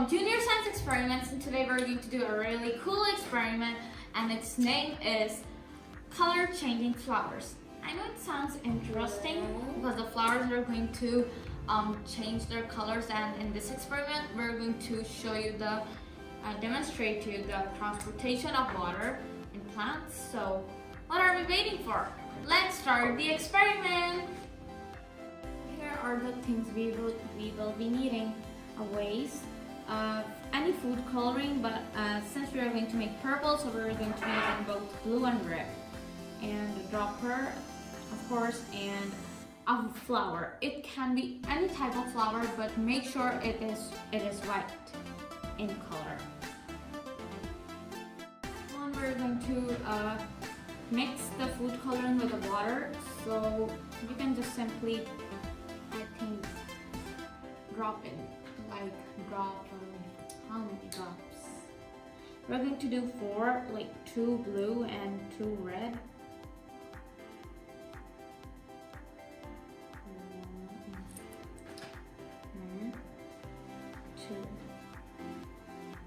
from Junior Science Experiments, and today we're going to do a really cool experiment, and its name is color changing flowers. I know it sounds interesting because the flowers are going to change their colors, and in this experiment we're going to show you the demonstrate to you the transportation of water in plants. So what are we waiting for? Let's start the experiment. Here are the things we will be needing: a vase, any food coloring, but since we are going to make purple, so we're going to be using both blue and red, and a dropper, of course, and a flower. It can be any type of flower, but make sure it is white in color. And we're going to mix the food coloring with the water, so you can just simply, I think, drop in, how many drops? We're going to do 4, like 2 blue and 2 red.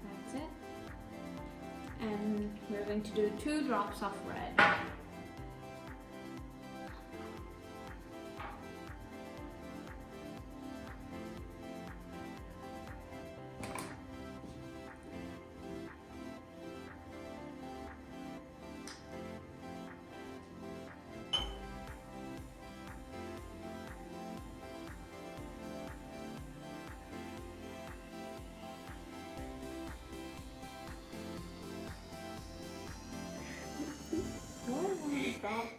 That's it. And we're going to do 2 drops of red.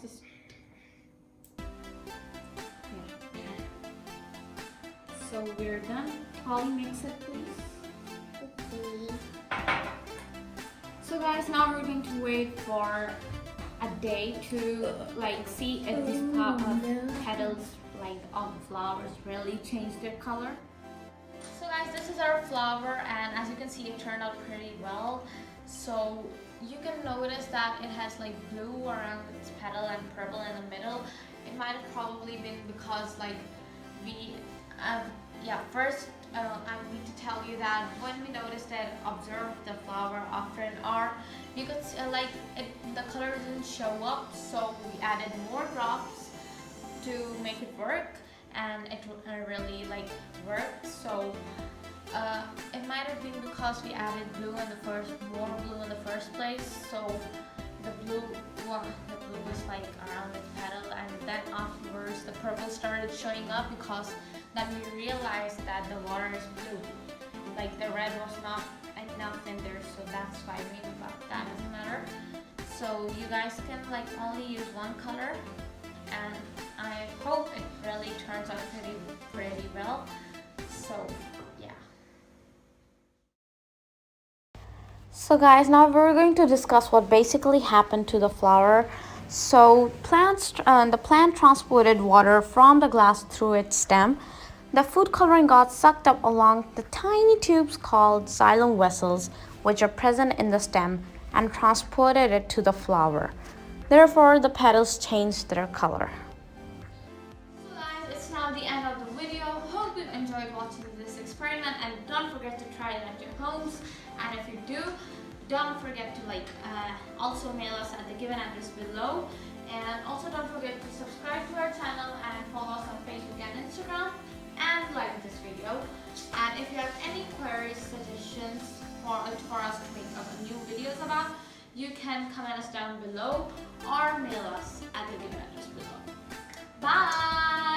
Just so we're done. Holly, mix it, please. Okay. So guys, now we're going to wait for a day to see if these petals of the flowers really change their color. So guys, this is our flower, and as you can see, it turned out pretty well. So you can notice that it has blue around its petal and purple in the middle. It might have probably been because first I need to tell you that when we noticed it, observe the flower after an hour, you could see, the color didn't show up, so we added more drops to make it work, and it really worked. So it might have been because we added more blue in the first place. So the blue was around the petal, and then afterwards the purple started showing up because then we realized that the water is blue. The red was not enough in there, so that's why but that doesn't matter. So you guys can only use one color, and I hope it really turns out pretty well. So yeah. So guys, now we're going to discuss what basically happened to the flower. So the plant transported water from the glass through its stem. The food coloring got sucked up along the tiny tubes called xylem vessels, which are present in the stem, and transported it to the flower. Therefore, the petals changed their color. So guys, it's now the end of the video. Hope you enjoyed watching this experiment, and don't forget to try it at your homes. And if you do, don't forget to also mail us at the given address below. And also don't forget to subscribe to our channel and follow us on Facebook and Instagram, and like this video. And if you have any queries, suggestions for us to make new videos about, you can comment us down below or mail us at the given address below. Bye!